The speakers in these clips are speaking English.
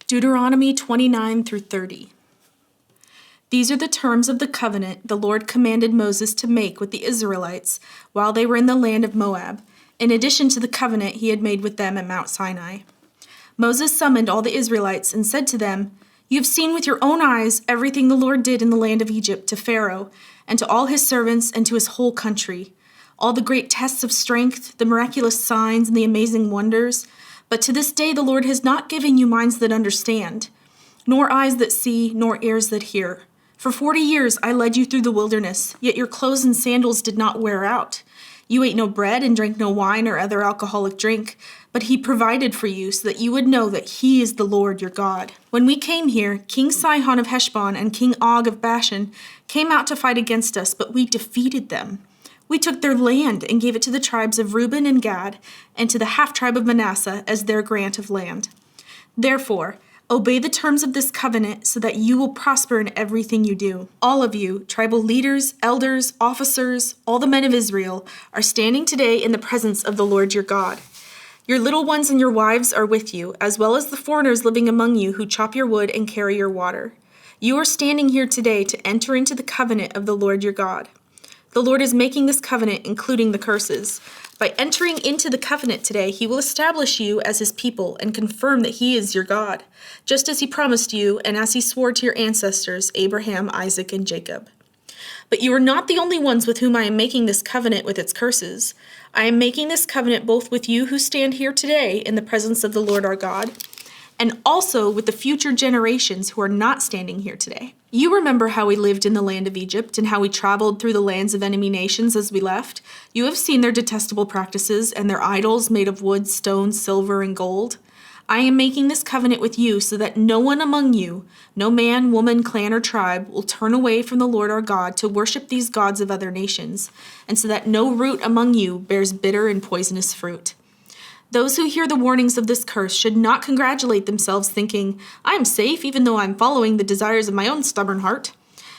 Deuteronomy 29 through 30. These are the terms of the covenant the Lord commanded Moses to make with the Israelites while they were in the land of Moab, in addition to the covenant he had made with them at Mount Sinai. Moses summoned all the Israelites and said to them, "You have seen with your own eyes everything the Lord did in the land of Egypt to Pharaoh and to all his servants and to his whole country, all the great tests of strength, the miraculous signs, and the amazing wonders. But to this day the Lord has not given you minds that understand, nor eyes that see, nor ears that hear. For 40 years I led you through the wilderness, yet your clothes and sandals did not wear out. You ate no bread and drank no wine or other alcoholic drink, but he provided for you so that you would know that he is the Lord your God. When we came here, King Sihon of Heshbon and King Og of Bashan came out to fight against us, but we defeated them. We took their land and gave it to the tribes of Reuben and Gad and to the half-tribe of Manasseh as their grant of land. Therefore, obey the terms of this covenant so that you will prosper in everything you do. All of you, tribal leaders, elders, officers, all the men of Israel, are standing today in the presence of the Lord your God. Your little ones and your wives are with you, as well as the foreigners living among you who chop your wood and carry your water. You are standing here today to enter into the covenant of the Lord your God. The Lord is making this covenant, including the curses. By entering into the covenant today, he will establish you as his people and confirm that he is your God, just as he promised you and as he swore to your ancestors, Abraham, Isaac, and Jacob. But you are not the only ones with whom I am making this covenant with its curses. I am making this covenant both with you who stand here today in the presence of the Lord our God, and also with the future generations who are not standing here today. You remember how we lived in the land of Egypt and how we traveled through the lands of enemy nations as we left. You have seen their detestable practices and their idols made of wood, stone, silver, and gold. I am making this covenant with you so that no one among you, no man, woman, clan, or tribe, will turn away from the Lord our God to worship these gods of other nations, and so that no root among you bears bitter and poisonous fruit. Those who hear the warnings of this curse should not congratulate themselves thinking, I am safe even though I'm following the desires of my own stubborn heart.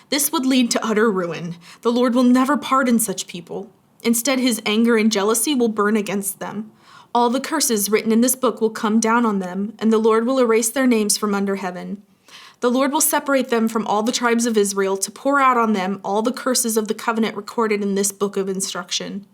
This would lead to utter ruin. The Lord will never pardon such people. Instead, his anger and jealousy will burn against them. All the curses written in this book will come down on them, and the Lord will erase their names from under heaven. The Lord will separate them from all the tribes of Israel to pour out on them all the curses of the covenant recorded in this book of instruction.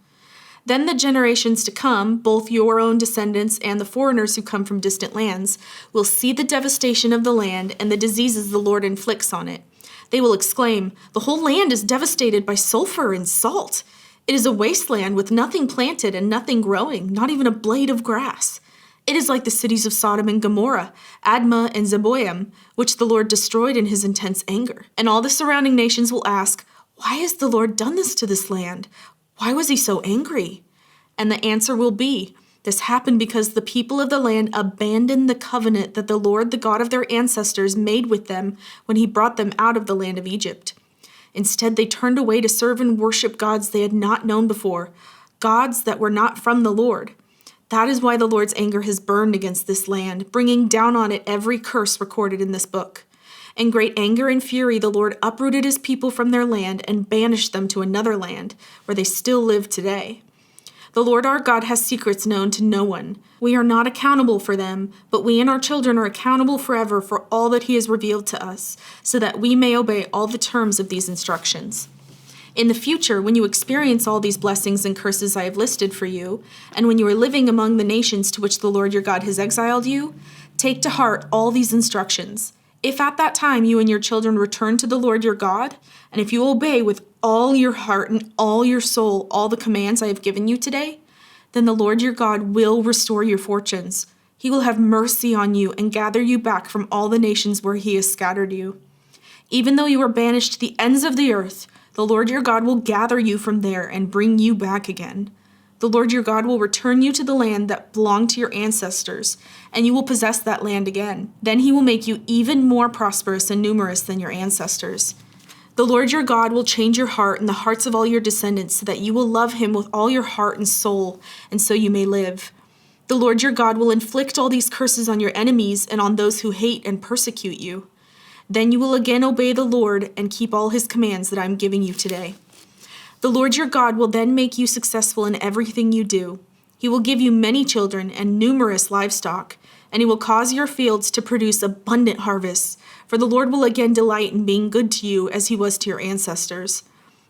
Then the generations to come, both your own descendants and the foreigners who come from distant lands, will see the devastation of the land and the diseases the Lord inflicts on it. They will exclaim, "The whole land is devastated by sulfur and salt. It is a wasteland with nothing planted and nothing growing, not even a blade of grass. It is like the cities of Sodom and Gomorrah, Admah and Zeboim, which the Lord destroyed in his intense anger." And all the surrounding nations will ask, "Why has the Lord done this to this land? Why was he so angry?" And the answer will be, this happened because the people of the land abandoned the covenant that the Lord, the God of their ancestors, made with them when he brought them out of the land of Egypt. Instead, they turned away to serve and worship gods they had not known before, gods that were not from the Lord. That is why the Lord's anger has burned against this land, bringing down on it every curse recorded in this book. In great anger and fury, the Lord uprooted his people from their land and banished them to another land, where they still live today. The Lord our God has secrets known to no one. We are not accountable for them, but we and our children are accountable forever for all that he has revealed to us, so that we may obey all the terms of these instructions. In the future, when you experience all these blessings and curses I have listed for you, and when you are living among the nations to which the Lord your God has exiled you, take to heart all these instructions. If at that time you and your children return to the Lord your God, and if you obey with all your heart and all your soul all the commands I have given you today, then the Lord your God will restore your fortunes. He will have mercy on you and gather you back from all the nations where he has scattered you. Even though you are banished to the ends of the earth, the Lord your God will gather you from there and bring you back again. The Lord your God will return you to the land that belonged to your ancestors, and you will possess that land again. Then he will make you even more prosperous and numerous than your ancestors. The Lord your God will change your heart and the hearts of all your descendants so that you will love him with all your heart and soul, and so you may live. The Lord your God will inflict all these curses on your enemies and on those who hate and persecute you. Then you will again obey the Lord and keep all his commands that I am giving you today. The Lord your God will then make you successful in everything you do. He will give you many children and numerous livestock, and he will cause your fields to produce abundant harvests. For the Lord will again delight in being good to you as he was to your ancestors.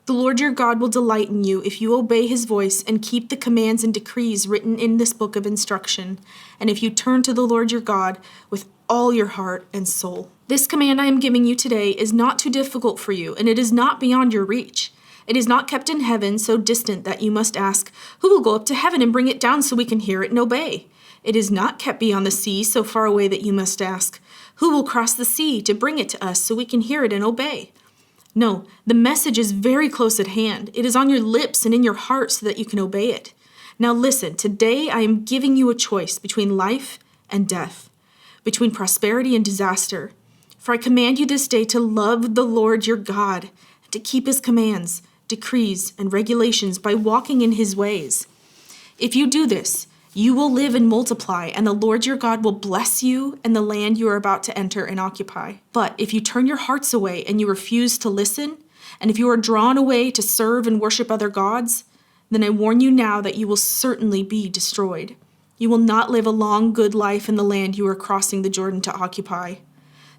The Lord your God will delight in you if you obey his voice and keep the commands and decrees written in this book of instruction, and if you turn to the Lord your God with all your heart and soul. This command I am giving you today is not too difficult for you, and it is not beyond your reach. It is not kept in heaven so distant that you must ask, who will go up to heaven and bring it down so we can hear it and obey? It is not kept beyond the sea so far away that you must ask, who will cross the sea to bring it to us so we can hear it and obey? No, the message is very close at hand. It is on your lips and in your heart so that you can obey it. Now listen, today I am giving you a choice between life and death, between prosperity and disaster. For I command you this day to love the Lord your God, and to keep his commands, decrees, and regulations by walking in his ways. If you do this, you will live and multiply, and the Lord your God will bless you and the land you are about to enter and occupy. But if you turn your hearts away and you refuse to listen, and if you are drawn away to serve and worship other gods, then I warn you now that you will certainly be destroyed. You will not live a long, good life in the land you are crossing the Jordan to occupy.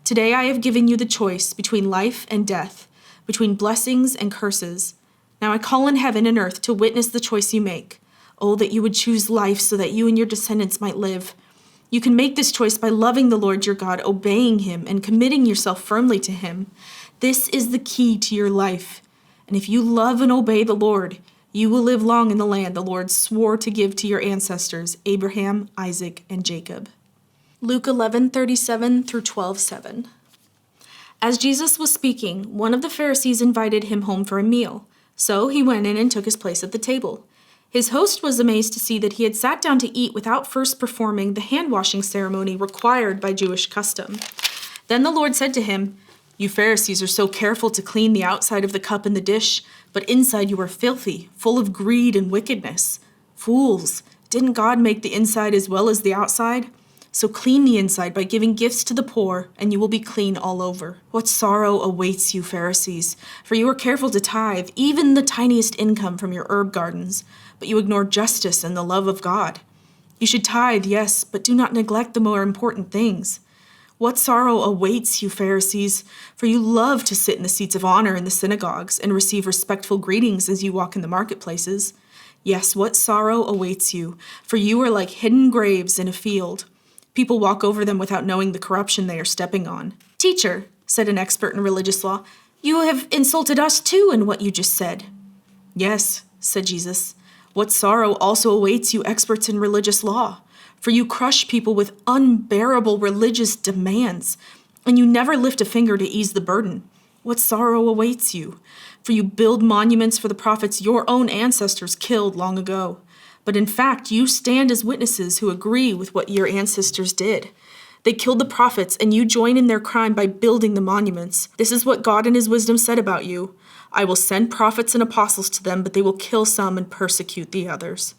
Today I have given you the choice between life and death, between blessings and curses. Now I call on heaven and earth to witness the choice you make. Oh, that you would choose life so that you and your descendants might live. You can make this choice by loving the Lord your God, obeying him, and committing yourself firmly to him. This is the key to your life. And if you love and obey the Lord, you will live long in the land the Lord swore to give to your ancestors, Abraham, Isaac, and Jacob. Luke 11:37 through 12:7. As Jesus was speaking, one of the Pharisees invited him home for a meal. So he went in and took his place at the table. His host was amazed to see that he had sat down to eat without first performing the hand-washing ceremony required by Jewish custom. Then the Lord said to him, "You Pharisees are so careful to clean the outside of the cup and the dish, but inside you are filthy, full of greed and wickedness. Fools, didn't God make the inside as well as the outside? So clean the inside by giving gifts to the poor, and you will be clean all over. What sorrow awaits you, Pharisees, for you are careful to tithe, even the tiniest income from your herb gardens, but you ignore justice and the love of God. You should tithe, yes, but do not neglect the more important things. What sorrow awaits you, Pharisees, for you love to sit in the seats of honor in the synagogues and receive respectful greetings as you walk in the marketplaces. Yes, what sorrow awaits you, for you are like hidden graves in a field. People walk over them without knowing the corruption they are stepping on." "Teacher," said an expert in religious law, "you have insulted us too in what you just said." "Yes," said Jesus, "what sorrow also awaits you experts in religious law, for you crush people with unbearable religious demands, and you never lift a finger to ease the burden. What sorrow awaits you, for you build monuments for the prophets your own ancestors killed long ago. But in fact, you stand as witnesses who agree with what your ancestors did. They killed the prophets, and you join in their crime by building the monuments. This is what God in his wisdom said about you. I will send prophets and apostles to them, but they will kill some and persecute the others.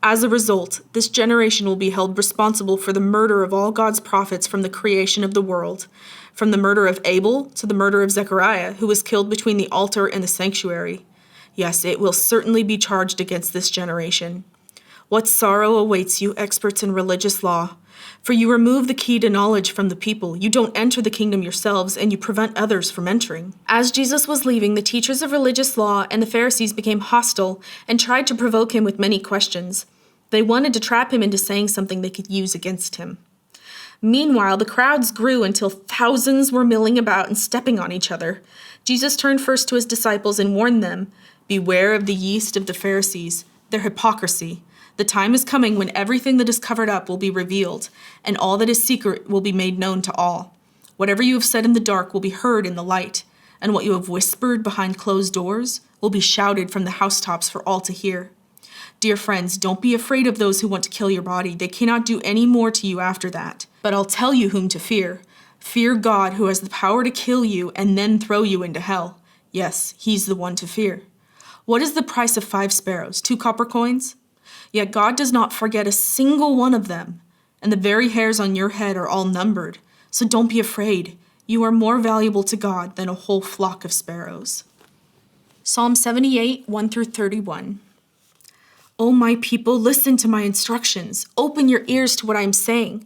As a result, this generation will be held responsible for the murder of all God's prophets from the creation of the world, from the murder of Abel to the murder of Zechariah, who was killed between the altar and the sanctuary. Yes, it will certainly be charged against this generation. What sorrow awaits you, experts in religious law, for you remove the key to knowledge from the people. You don't enter the kingdom yourselves, and you prevent others from entering." As Jesus was leaving, the teachers of religious law and the Pharisees became hostile and tried to provoke him with many questions. They wanted to trap him into saying something they could use against him. Meanwhile, the crowds grew until thousands were milling about and stepping on each other. Jesus turned first to his disciples and warned them, "Beware of the yeast of the Pharisees, their hypocrisy. The time is coming when everything that is covered up will be revealed, and all that is secret will be made known to all. Whatever you have said in the dark will be heard in the light, and what you have whispered behind closed doors will be shouted from the housetops for all to hear. Dear friends, don't be afraid of those who want to kill your body. They cannot do any more to you after that. But I'll tell you whom to fear. Fear God, who has the power to kill you and then throw you into hell. Yes, he's the one to fear. What is the price of 5 sparrows? 2 copper coins? Yet God does not forget a single one of them, and the very hairs on your head are all numbered. So don't be afraid. You are more valuable to God than a whole flock of sparrows." Psalm 78, 1 through 31. "O my people, listen to my instructions. Open your ears to what I am saying.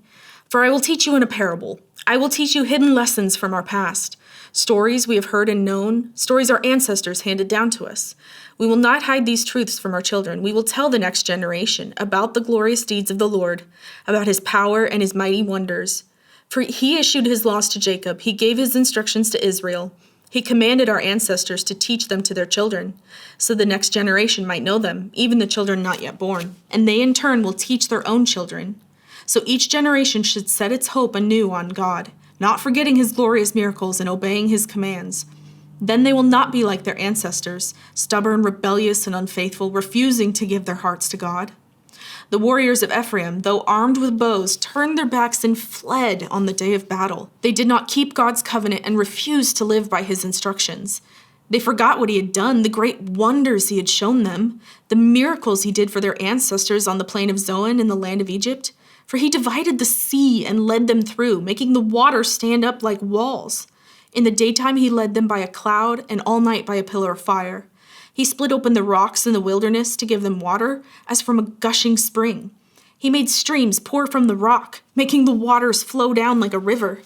For I will teach you in a parable. I will teach you hidden lessons from our past, stories we have heard and known, stories our ancestors handed down to us. We will not hide these truths from our children. We will tell the next generation about the glorious deeds of the Lord, about his power and his mighty wonders. For he issued his laws to Jacob. He gave his instructions to Israel. He commanded our ancestors to teach them to their children, so the next generation might know them, even the children not yet born. And they in turn will teach their own children. So each generation should set its hope anew on God, not forgetting his glorious miracles and obeying his commands. Then they will not be like their ancestors, stubborn, rebellious, and unfaithful, refusing to give their hearts to God. The warriors of Ephraim, though armed with bows, turned their backs and fled on the day of battle. They did not keep God's covenant and refused to live by his instructions. They forgot what he had done, the great wonders he had shown them, the miracles he did for their ancestors on the plain of Zoan in the land of Egypt. For he divided the sea and led them through, making the water stand up like walls. In the daytime he led them by a cloud, and all night by a pillar of fire. He split open the rocks in the wilderness to give them water, as from a gushing spring. He made streams pour from the rock, making the waters flow down like a river.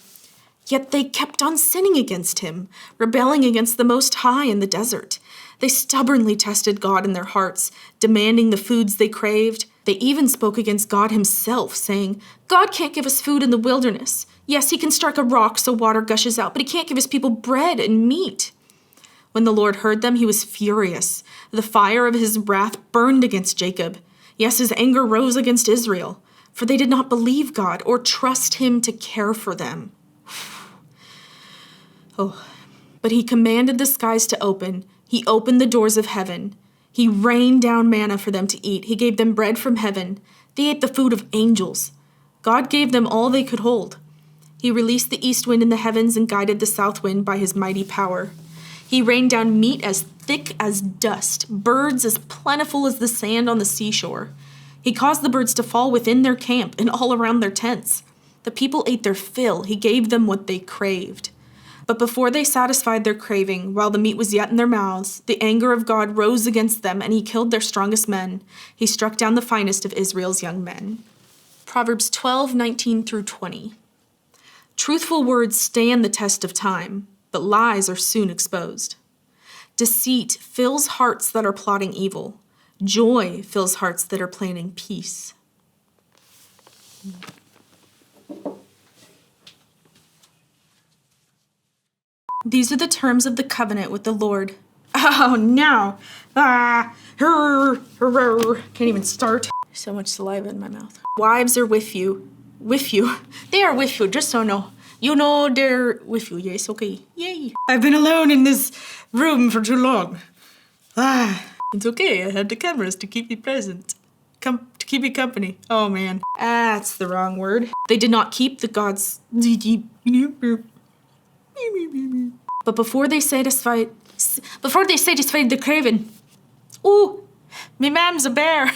Yet they kept on sinning against him, rebelling against the Most High in the desert. They stubbornly tested God in their hearts, demanding the foods they craved. They even spoke against God himself, saying, God can't give us food in the wilderness. Yes, he can strike a rock so water gushes out, but he can't give his people bread and meat. When the Lord heard them, he was furious. The fire of his wrath burned against Jacob. Yes, his anger rose against Israel, for they did not believe God or trust him to care for them. But he commanded the skies to open. He opened the doors of heaven. He rained down manna for them to eat. He gave them bread from heaven. They ate the food of angels. God gave them all they could hold. He released the east wind in the heavens and guided the south wind by his mighty power. He rained down meat as thick as dust, birds as plentiful as the sand on the seashore. He caused the birds to fall within their camp and all around their tents. The people ate their fill. He gave them what they craved. But before they satisfied their craving, while the meat was yet in their mouths, the anger of God rose against them, and he killed their strongest men. He struck down the finest of Israel's young men. Proverbs 12:19-20. Truthful words stand the test of time, but lies are soon exposed. Deceit fills hearts that are plotting evil. Joy fills hearts that are planning peace. These are the terms of the covenant with the Lord. Oh, no. Can't even start. So much saliva in my mouth. Wives are with you. With you. They are with you, just so know. You know they're with you. Yes, okay. Yay. I've been alone in this room for too long. It's okay. I have the cameras to keep me present. To keep me company. Oh, man. That's the wrong word. They did not keep the gods. But before they satisfied the craven, ooh, me mam's a bear.